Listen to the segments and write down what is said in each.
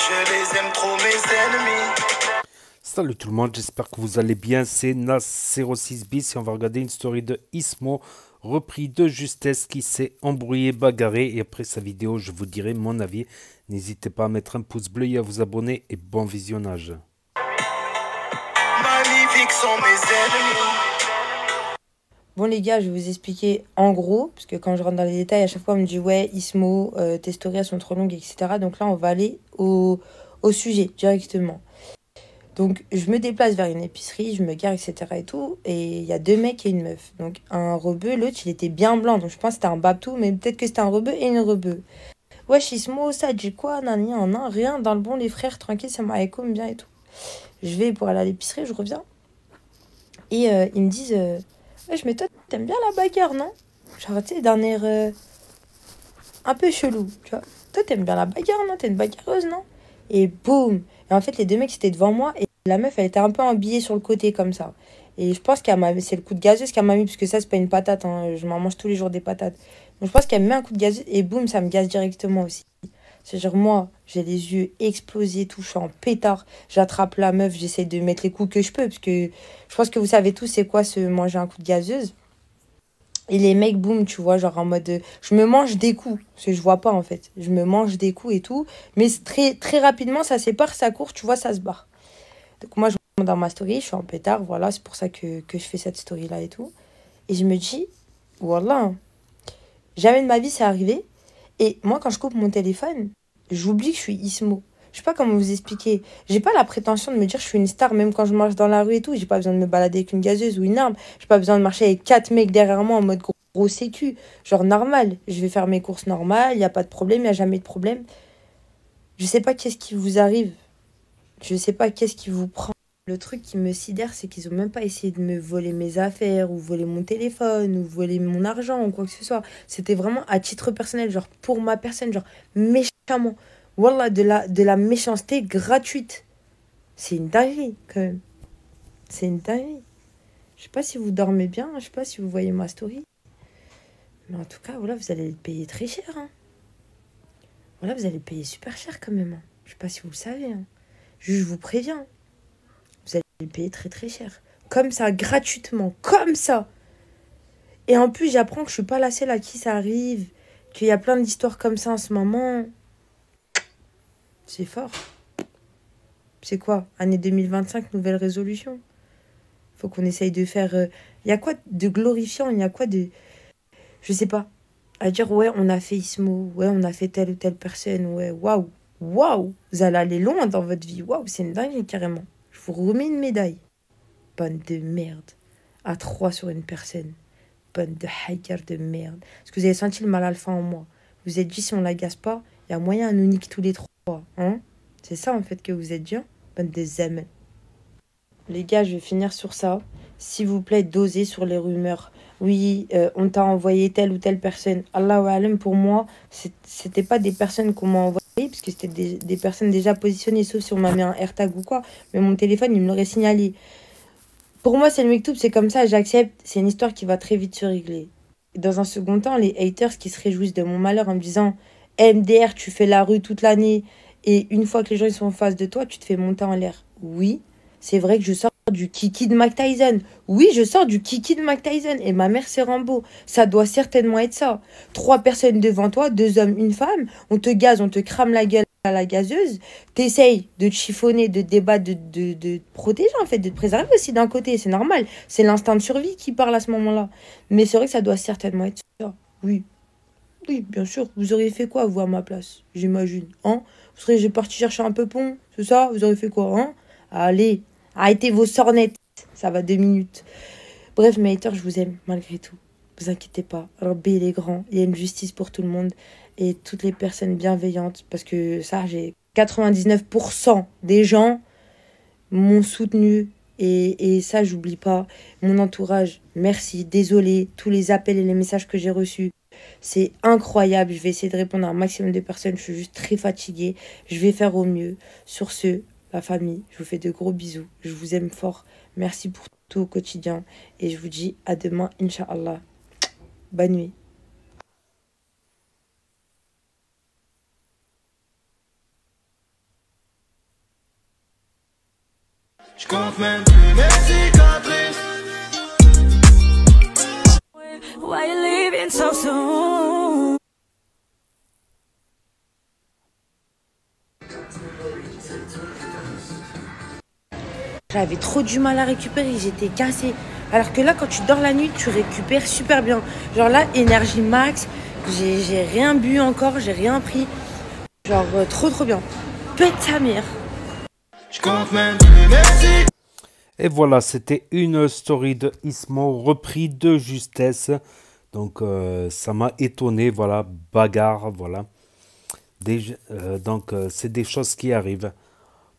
Je les aime trop, mes ennemis. Salut tout le monde, j'espère que vous allez bien. C'est Nas06bis et on va regarder une story de Ismo, repris de justesse, qui s'est embrouillé, bagarré. Et après sa vidéo, je vous dirai mon avis. N'hésitez pas à mettre un pouce bleu et à vous abonner. Et bon visionnage. Magnifiques sont mes ennemis. Bon les gars, je vais vous expliquer en gros, parce que quand je rentre dans les détails, à chaque fois on me dit ouais, Ismo, tes stories elles sont trop longues, etc. Donc là on va aller au sujet directement. Donc je me déplace vers une épicerie, je me gare, etc. et tout, et il y a deux mecs et une meuf. Donc un rebeu, l'autre il était bien blanc, donc je pense que c'était un babtou, mais peut-être que c'était un rebeu et une rebeu. Wesh Ismo, ça dit quoi, nani, nan, rien, dans le bon les frères, tranquille, ça m'a écho bien et tout. Je vais pour aller à l'épicerie, je reviens, et ils me disent... wesh, mais toi, t'aimes bien la bagarre, non? Genre, tu sais, d'un air un peu chelou, tu vois. Toi, t'aimes bien la bagarre, non? T'es une bagarreuse, non? Et boum! Et en fait, les deux mecs, c'était devant moi. Et la meuf, elle était un peu habillée sur le côté, comme ça. Et je pense qu'elle m'a... C'est le coup de gazeuse qu'elle m'a mis, parce que ça, c'est pas une patate, hein. Je m'en mange tous les jours des patates. Donc, je pense qu'elle me met un coup de gazeuse, et boum, ça me gaze directement aussi. C'est-à-dire, moi, j'ai les yeux explosés, tout, je suis en pétard. J'attrape la meuf, j'essaie de mettre les coups que je peux, parce que je pense que vous savez tous c'est quoi se manger un coup de gazeuse. Et les mecs, boum, tu vois, genre en mode... je me mange des coups, parce que je vois pas, en fait. Je me mange des coups et tout. Mais très, très rapidement, ça sépare, ça court, tu vois, ça se barre. Donc moi, je rentre dans ma story, je suis en pétard, voilà, c'est pour ça que je fais cette story-là et tout. Et je me dis, voilà, jamais de ma vie, c'est arrivé. Et moi, quand je coupe mon téléphone, j'oublie que je suis Ismo. Je sais pas comment vous expliquer. J'ai pas la prétention de me dire que je suis une star, même quand je marche dans la rue et tout. J'ai pas besoin de me balader avec une gazeuse ou une arme. J'ai pas besoin de marcher avec quatre mecs derrière moi en mode gros sécu. Genre normal. Je vais faire mes courses normales, y a pas de problème, y a jamais de problème. Je sais pas qu'est-ce qui vous arrive. Je sais pas qu'est-ce qui vous prend. Le truc qui me sidère, c'est qu'ils ont même pas essayé de me voler mes affaires, ou voler mon téléphone, ou voler mon argent, ou quoi que ce soit. C'était vraiment à titre personnel, genre pour ma personne, genre méchamment. Wallah, de la méchanceté gratuite. C'est une dinguerie, quand même. C'est une dinguerie. Je sais pas si vous dormez bien, je sais pas si vous voyez ma story. Mais en tout cas, voilà, vous allez le payer très cher, hein. Voilà, vous allez le payer super cher, quand même, hein. Je sais pas si vous le savez, hein. Je vous préviens. Vous allez le payer très très cher. Comme ça, gratuitement. Comme ça. Et en plus, j'apprends que je suis pas la seule à qui ça arrive. Qu'il y a plein d'histoires comme ça en ce moment. C'est fort. C'est quoi? Année 2025, nouvelle résolution. Faut qu'on essaye de faire... Il y a quoi de glorifiant? Il y a quoi de... Je sais pas. À dire, ouais, on a fait Ismo. Ouais, on a fait telle ou telle personne. Ouais, waouh. Waouh. Vous allez aller loin dans votre vie. Waouh, c'est une dinguerie, carrément. Je vous remets une médaille. Bonne de merde. À trois sur une personne. Bonne de haïkar de merde. Est-ce que vous avez senti le mal alpha en moi? Vous êtes dit, si on l'agace pas, il y a moyen à nous niquer tous les trois. Hein? C'est ça, en fait, que vous êtes dit, hein? Bonne de zèmes. Les gars, je vais finir sur ça. S'il vous plaît, dosez sur les rumeurs. Oui, on t'a envoyé telle ou telle personne. Allahu alam, pour moi, c'était pas des personnes qu'on m'a envoyées, parce que c'était des personnes déjà positionnées, sauf si on m'a mis un AirTag ou quoi. Mais mon téléphone, il me l'aurait signalé. Pour moi, c'est le Mektoub, c'est comme ça, j'accepte. C'est une histoire qui va très vite se régler. Et dans un second temps, les haters qui se réjouissent de mon malheur en me disant MDR, tu fais la rue toute l'année et une fois que les gens ils sont en face de toi, tu te fais monter en l'air. Oui, c'est vrai que je sors du kiki de Mike Tyson. Oui, je sors du kiki de Mike Tyson et ma mère c'est Rambo. Ça doit certainement être ça. Trois personnes devant toi, deux hommes, une femme. On te gaze, on te crame la gueule à la gazeuse. T'essayes de te chiffonner, de te débattre, de te protéger en fait, de te préserver aussi d'un côté. C'est normal. C'est l'instinct de survie qui parle à ce moment-là. Mais c'est vrai que ça doit certainement être ça. Oui. Oui, bien sûr. Vous auriez fait quoi, vous, à ma place? J'imagine. Hein? Vous seriez parti chercher un peupon? C'est ça? Vous auriez fait quoi? Hein? Allez, arrêtez vos sornettes. Ça va 2 minutes. Bref, mes haters, je vous aime, malgré tout. Vous inquiétez pas. Rabbi, il est grand. Il y a une justice pour tout le monde. Et toutes les personnes bienveillantes. Parce que ça, j'ai 99% des gens m'ont soutenu. Et ça, j'oublie pas. Mon entourage, merci. Désolé. Tous les appels et les messages que j'ai reçus. C'est incroyable. Je vais essayer de répondre à un maximum de personnes. Je suis juste très fatiguée. Je vais faire au mieux. Sur ce, la famille, je vous fais de gros bisous. Je vous aime fort. Merci pour tout au quotidien. Et je vous dis à demain, Inch'Allah. Bonne nuit. Je compte même plus mes cicatrices. Why you leaving so soon? J'avais trop du mal à récupérer, j'étais cassée. Alors que là, quand tu dors la nuit, tu récupères super bien. Genre là, énergie max, j'ai rien bu encore, j'ai rien pris. Genre trop bien. Pète sa mère. Je compte même plus mes cicatrices. Et voilà, c'était une story de Ismo repris de justesse. Donc ça m'a étonné, voilà, bagarre, voilà. Donc c'est des choses qui arrivent.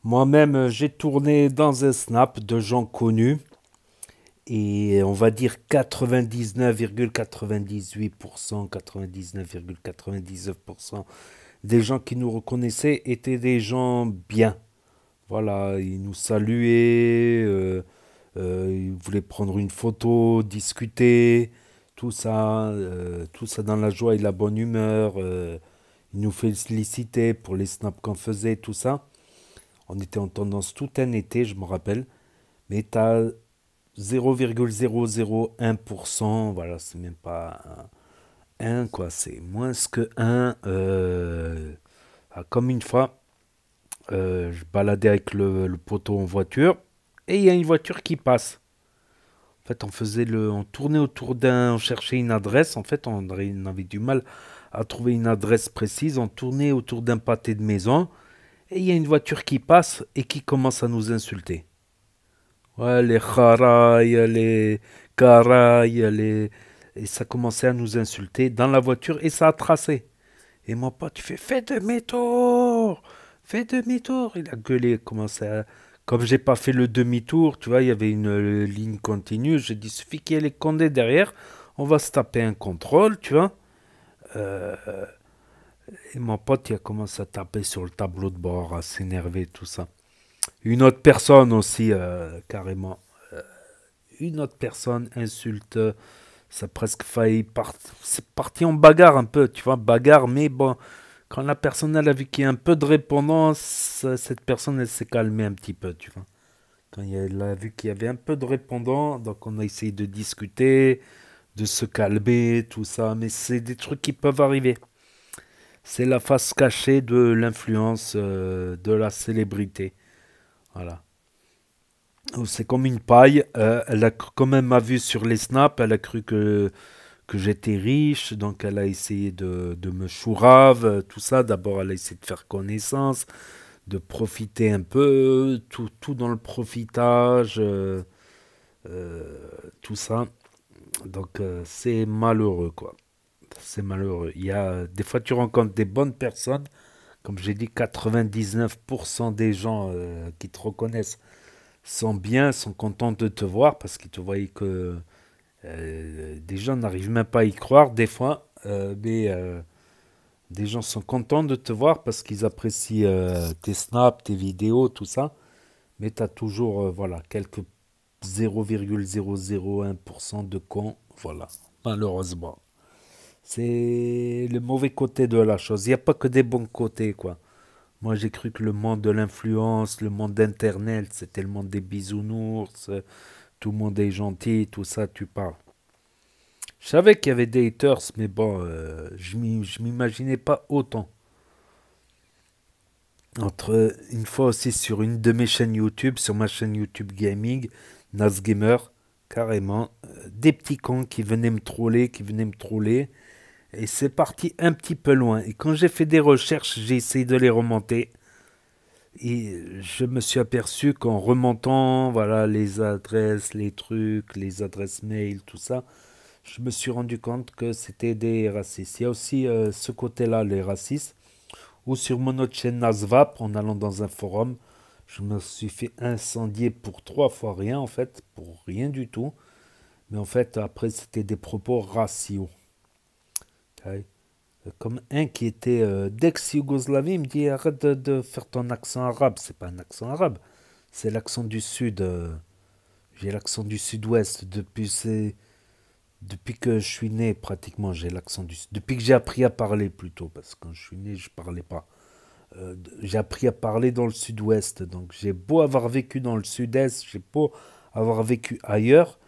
Moi-même, j'ai tourné dans un snap de gens connus. Et on va dire 99,98%, 99,99% des gens qui nous reconnaissaient étaient des gens bien. Voilà, ils nous saluaient, ils voulaient prendre une photo, discuter, tout ça dans la joie et la bonne humeur. Ils nous félicitaient pour les snaps qu'on faisait, tout ça. On était en tendance tout un été, je me rappelle. Mais t'as 0,001%, voilà, c'est même pas 1, quoi, c'est moins que 1. Comme une fois, je baladais avec le poteau en voiture, et il y a une voiture qui passe. En fait, on tournait autour on cherchait une adresse, en fait, on avait du mal à trouver une adresse précise, on tournait autour d'un pâté de maison, et il y a une voiture qui passe et qui commence à nous insulter. Ouais, les kharaï, les karaï, et ça commençait à nous insulter dans la voiture et ça a tracé. Et mon pote, il fait fais demi-tour, fais demi-tour. Il a gueulé, comme j'ai pas fait le demi-tour, tu vois, il y avait une ligne continue. J'ai dit suffit qu'il y ait les condés derrière, on va se taper un contrôle, tu vois. Euh, et mon pote, il a commencé à taper sur le tableau de bord, à s'énerver, tout ça. Une autre personne aussi, carrément. Une autre personne insulte. Ça a presque failli c'est parti en bagarre un peu, tu vois, bagarre, mais bon, quand la personne elle a vu qu'il y a un peu de répondance, cette personne elle s'est calmée un petit peu, tu vois. Quand elle a vu qu'il y avait un peu de répondant, donc on a essayé de discuter, de se calmer, tout ça, mais c'est des trucs qui peuvent arriver. C'est la face cachée de l'influence de la célébrité. Voilà. C'est comme une paille. Elle a quand même m'a vu sur les snaps. Elle a cru que j'étais riche. Donc elle a essayé de me chourave, tout ça. D'abord, elle a essayé de faire connaissance, de profiter un peu. Tout dans le profitage. Tout ça. Donc c'est malheureux, quoi. C'est malheureux. Des fois, tu rencontres des bonnes personnes. Comme j'ai dit, 99% des gens qui te reconnaissent sont bien, sont contents de te voir parce qu'ils te voient que des gens n'arrivent même pas à y croire des fois, mais des gens sont contents de te voir parce qu'ils apprécient tes snaps, tes vidéos, tout ça. Mais tu as toujours voilà, quelques 0,001% de cons, voilà, malheureusement. C'est le mauvais côté de la chose. Il n'y a pas que des bons côtés, quoi. Moi, j'ai cru que le monde de l'influence, le monde d'Internet, c'était le monde des bisounours, tout le monde est gentil, tout ça, tu parles. Je savais qu'il y avait des haters, mais bon, je m'imaginais pas autant. Une fois aussi sur une de mes chaînes YouTube, sur ma chaîne YouTube Gaming, Nazgamer, carrément, des petits cons qui venaient me troller, et c'est parti un petit peu loin. Et quand j'ai fait des recherches, j'ai essayé de les remonter. Et je me suis aperçu qu'en remontant, voilà, les adresses, les trucs, les adresses mail, tout ça, je me suis rendu compte que c'était des racistes. Il y a aussi ce côté-là, les racistes. Ou sur mon autre chaîne Nasvap, en allant dans un forum, je me suis fait incendier pour 3 fois rien, en fait, pour rien du tout. Mais en fait, après, c'était des propos raciaux. Okay. Comme un qui était d'ex-Yougoslavie, il me dit arrête de faire ton accent arabe. C'est pas un accent arabe, c'est l'accent du sud. J'ai l'accent du sud-ouest depuis que je suis né, pratiquement. J'ai l'accent du sud. Depuis que j'ai appris à parler plutôt, parce que quand je suis né, je parlais pas. J'ai appris à parler dans le sud-ouest. Donc j'ai beau avoir vécu dans le sud-est, j'ai beau avoir vécu ailleurs,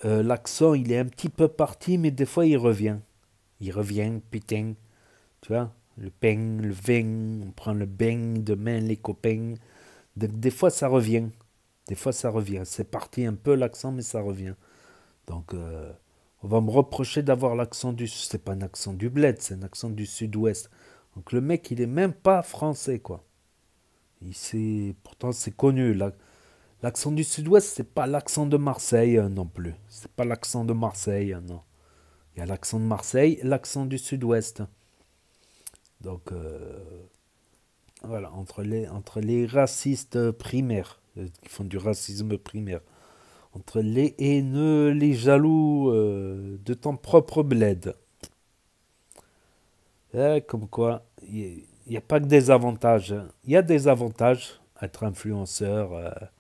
l'accent il est un petit peu parti, mais des fois il revient. Il revient, putain, tu vois, le peigne, le vin, on prend le beigne, demain les copains. Des fois ça revient. Des fois ça revient. C'est parti un peu l'accent, mais ça revient. Donc on va me reprocher d'avoir l'accent du... C'est pas un accent du bled, c'est un accent du sud-ouest. Donc le mec, il est même pas français, quoi. Pourtant, c'est connu. L'accent du sud-ouest, c'est pas l'accent de Marseille non plus. C'est pas l'accent de Marseille, non. Il y a l'accent de Marseille, l'accent du sud-ouest. Donc, voilà, entre les racistes primaires, qui font du racisme primaire, entre les haineux, les jaloux de ton propre bled. Comme quoi, il n'y a pas que des avantages. Il y a des avantages à être influenceur.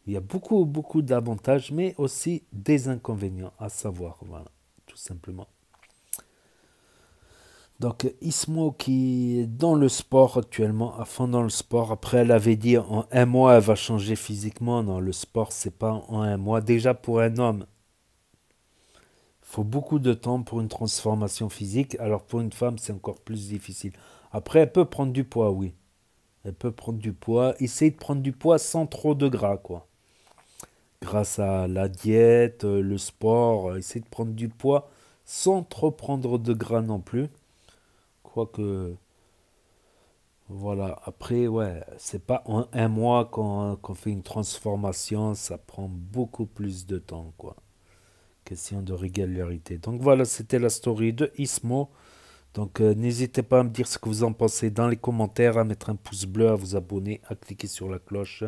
Il y a beaucoup, beaucoup d'avantages, mais aussi des inconvénients à savoir. Voilà, tout simplement. Donc, Ismo qui est dans le sport actuellement, à fond dans le sport. Après, elle avait dit en un mois, elle va changer physiquement. Non, le sport, c'est pas en un mois. Déjà, pour un homme, il faut beaucoup de temps pour une transformation physique. Alors, pour une femme, c'est encore plus difficile. Après, elle peut prendre du poids, oui. Elle peut prendre du poids. Essayer de prendre du poids sans trop de gras, quoi. Grâce à la diète, le sport, essayer de prendre du poids sans trop prendre de gras non plus. Quoique, voilà. Après, ouais, c'est pas en un mois qu'on fait une transformation. Ça prend beaucoup plus de temps, quoi. Question de régularité. Donc voilà, c'était la story de Ismo. Donc n'hésitez pas à me dire ce que vous en pensez dans les commentaires, à mettre un pouce bleu, à vous abonner, à cliquer sur la cloche.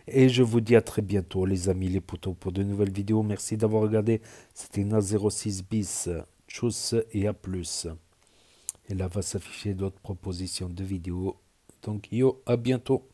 Et je vous dis à très bientôt les amis, les potos, pour de nouvelles vidéos. Merci d'avoir regardé. C'était Na06 bis. Tchuss et à plus. Et là va s'afficher d'autres propositions de vidéos. Donc yo, à bientôt.